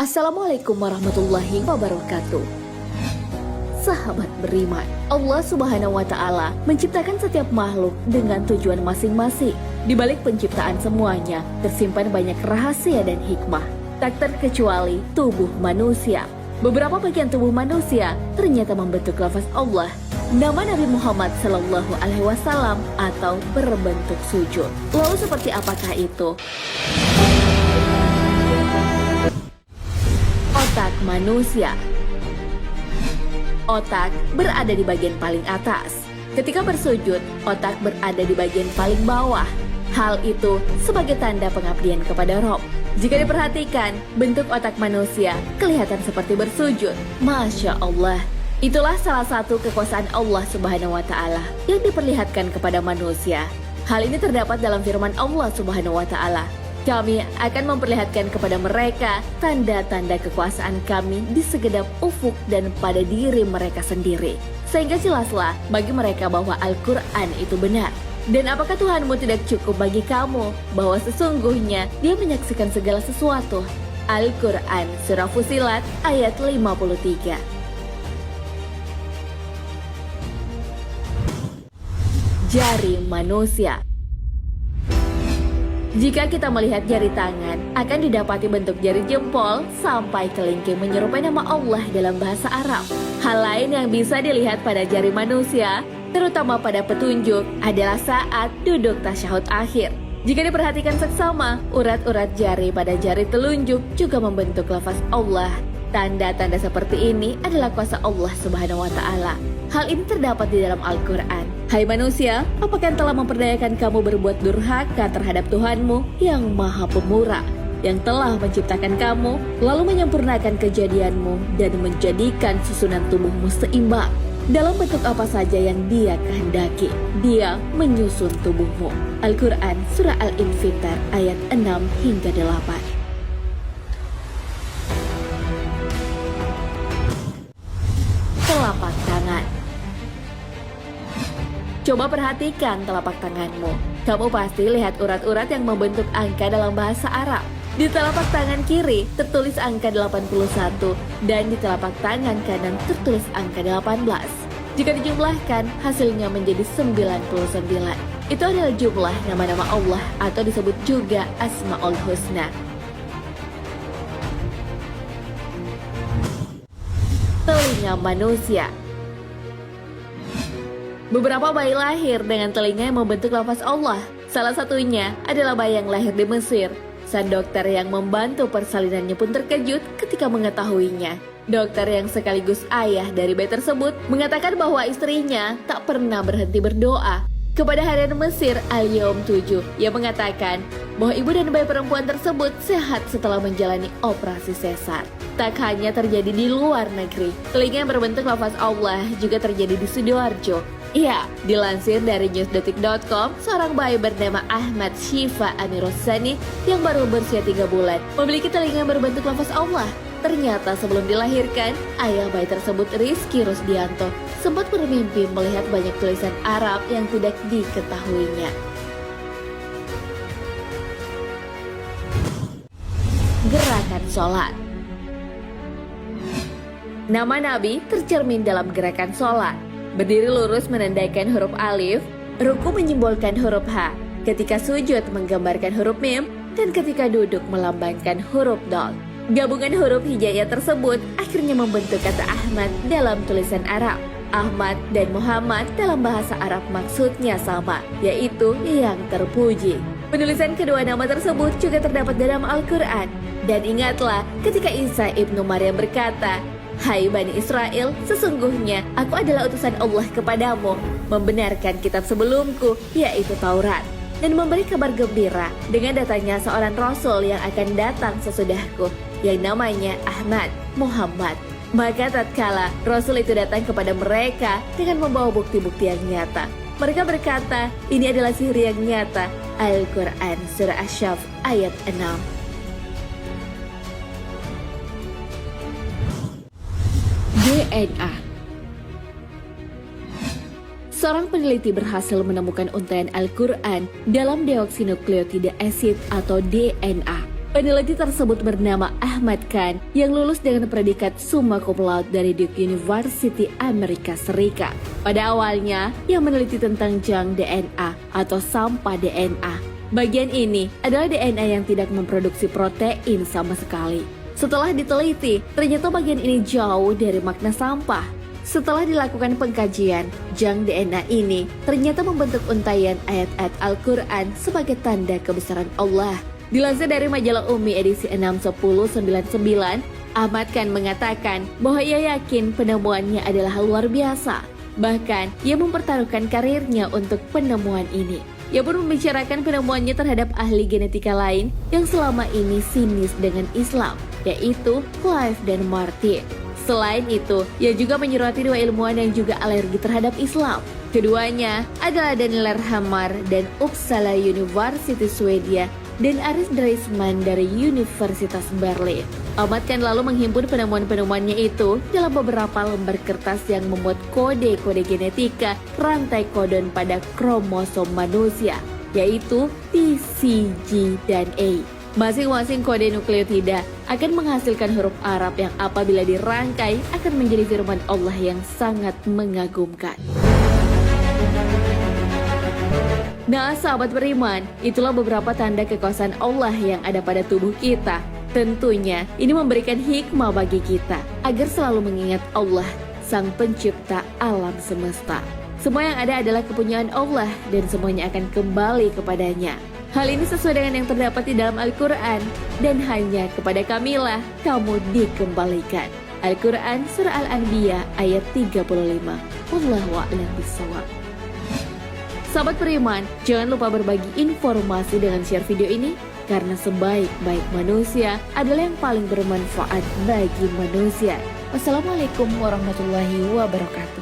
Assalamualaikum warahmatullahi wabarakatuh. Sahabat beriman, Allah Subhanahu wa Ta'ala menciptakan setiap makhluk dengan tujuan masing-masing. Di balik penciptaan semuanya tersimpan banyak rahasia dan hikmah, tak terkecuali tubuh manusia. Beberapa bagian tubuh manusia ternyata membentuk lafaz Allah, nama Nabi Muhammad Sallallahu Alaihi Wasallam, atau berbentuk sujud. Lalu seperti apakah itu? Otak manusia. Otak berada di bagian paling atas. Ketika bersujud, otak berada di bagian paling bawah. Hal itu sebagai tanda pengabdian kepada Rob. Jika diperhatikan, bentuk otak manusia kelihatan seperti bersujud. Masya Allah. Itulah salah satu kekuasaan Allah Subhanahu wa Ta'ala yang diperlihatkan kepada manusia. Hal ini terdapat dalam firman Allah Subhanahu wa Ta'ala. Kami akan memperlihatkan kepada mereka tanda-tanda kekuasaan kami di segenap ufuk dan pada diri mereka sendiri. Sehingga jelaslah bagi mereka bahwa Al-Quran itu benar. Dan apakah Tuhanmu tidak cukup bagi kamu bahwa sesungguhnya Dia menyaksikan segala sesuatu? Al-Quran Surah Fusilat ayat 53. Jari manusia. Jika kita melihat jari tangan, akan didapati bentuk jari jempol sampai kelingking menyerupai nama Allah dalam bahasa Arab. Hal lain yang bisa dilihat pada jari manusia, terutama pada petunjuk, adalah saat duduk tasyahud akhir. Jika diperhatikan seksama, urat-urat jari pada jari telunjuk juga membentuk lafaz Allah. Tanda-tanda seperti ini adalah kuasa Allah Subhanahu wa Ta'ala. Hal ini terdapat di dalam Al-Quran. Hai manusia, apakah telah memperdayakan kamu berbuat durhaka terhadap Tuhanmu yang Maha Pemurah, yang telah menciptakan kamu, lalu menyempurnakan kejadianmu dan menjadikan susunan tubuhmu seimbang? Dalam bentuk apa saja yang Dia kehendaki, Dia menyusun tubuhmu. Al-Quran Surah Al-Infitar ayat 6 hingga 8. Telapak tangan. Coba perhatikan telapak tanganmu. Kamu pasti lihat urat-urat yang membentuk angka dalam bahasa Arab. Di telapak tangan kiri tertulis angka 81 dan di telapak tangan kanan tertulis angka 18. Jika dijumlahkan, hasilnya menjadi 99. Itu adalah jumlah nama-nama Allah atau disebut juga Asmaul Husna. Telinga manusia. Beberapa bayi lahir dengan telinga yang membentuk lafaz Allah. Salah satunya adalah bayi yang lahir di Mesir. Sang dokter yang membantu persalinannya pun terkejut ketika mengetahuinya. Dokter yang sekaligus ayah dari bayi tersebut mengatakan bahwa istrinya tak pernah berhenti berdoa kepada harian Mesir Al-Yawm 7. Ia mengatakan bahwa ibu dan bayi perempuan tersebut sehat setelah menjalani operasi sesar. Tak hanya terjadi di luar negeri, telinga yang berbentuk lafaz Allah juga terjadi di Sidoarjo. Ya, dilansir dari newsdetik.com, seorang bayi bernama Ahmad Syifa Amirosani yang baru berusia 3 bulan memiliki telinga yang berbentuk lafaz Allah. Ternyata sebelum dilahirkan, ayah bayi tersebut Rizky Rusdianto sempat bermimpi melihat banyak tulisan Arab yang tidak diketahuinya. Gerakan sholat. Nama Nabi tercermin dalam gerakan sholat. Berdiri lurus menandaikan huruf alif, ruku menyimbolkan huruf H, ketika sujud menggambarkan huruf mim, dan ketika duduk melambangkan huruf dal. Gabungan huruf hijaiyah tersebut akhirnya membentuk kata Ahmad dalam tulisan Arab. Ahmad dan Muhammad dalam bahasa Arab maksudnya sama, yaitu yang terpuji. Penulisan kedua nama tersebut juga terdapat dalam Al-Quran. Dan ingatlah ketika Isa ibnu Maryam berkata, "Hai Bani Israel, sesungguhnya aku adalah utusan Allah kepadamu, membenarkan kitab sebelumku, yaitu Taurat, dan memberi kabar gembira dengan datangnya seorang Rasul yang akan datang sesudahku, yang namanya Ahmad, Muhammad." Maka tatkala Rasul itu datang kepada mereka dengan membawa bukti-bukti yang nyata, mereka berkata, ini adalah sihir yang nyata. Al-Quran Surah Asy-Syaff ayat 6. DNA. Seorang peneliti berhasil menemukan untaian Al-Quran dalam deoksinukleotida acid atau DNA. Peneliti tersebut bernama Ahmad Khan yang lulus dengan predikat summa cum laude dari Duke University Amerika Serikat. Pada awalnya, ia meneliti tentang junk DNA atau sampah DNA. Bagian ini adalah DNA yang tidak memproduksi protein sama sekali. Setelah diteliti, ternyata bagian ini jauh dari makna sampah. Setelah dilakukan pengkajian, junk DNA ini ternyata membentuk untaian ayat-ayat Al-Quran sebagai tanda kebesaran Allah. Dilansir dari majalah Umi edisi 6/10/99, Ahmad Khan mengatakan bahwa ia yakin penemuannya adalah luar biasa. Bahkan, ia mempertaruhkan karirnya untuk penemuan ini. Ia pun membicarakan penemuannya terhadap ahli genetika lain yang selama ini sinis dengan Islam, yaitu Clive dan Martin. Selain itu, ia juga menyurati dua ilmuwan yang juga alergi terhadap Islam. Keduanya adalah Daniel Hammar dan Uppsala University Swedia dan Aris Dreisman dari Universitas Berlin. Ahmad Khan lalu menghimpun penemuan-penemuannya itu dalam beberapa lembar kertas yang memuat kode-kode genetika rantai kodon pada kromosom manusia, yaitu T, C, G, dan A. Masing-masing kode nukleotida akan menghasilkan huruf Arab yang apabila dirangkai akan menjadi firman Allah yang sangat mengagumkan. Nah, sahabat beriman, itulah beberapa tanda kekuasaan Allah yang ada pada tubuh kita. Tentunya, ini memberikan hikmah bagi kita agar selalu mengingat Allah, Sang Pencipta alam semesta. Semua yang ada adalah kepunyaan Allah dan semuanya akan kembali kepadanya. Hal ini sesuai dengan yang terdapat di dalam Al-Quran, dan hanya kepada Kamilah kamu dikembalikan. Al-Quran Surah Al-Anbiya ayat 35. Wallahu a'lam bishawab. Sahabat beriman, jangan lupa berbagi informasi dengan share video ini, karena sebaik-baik manusia adalah yang paling bermanfaat bagi manusia. Wassalamualaikum warahmatullahi wabarakatuh.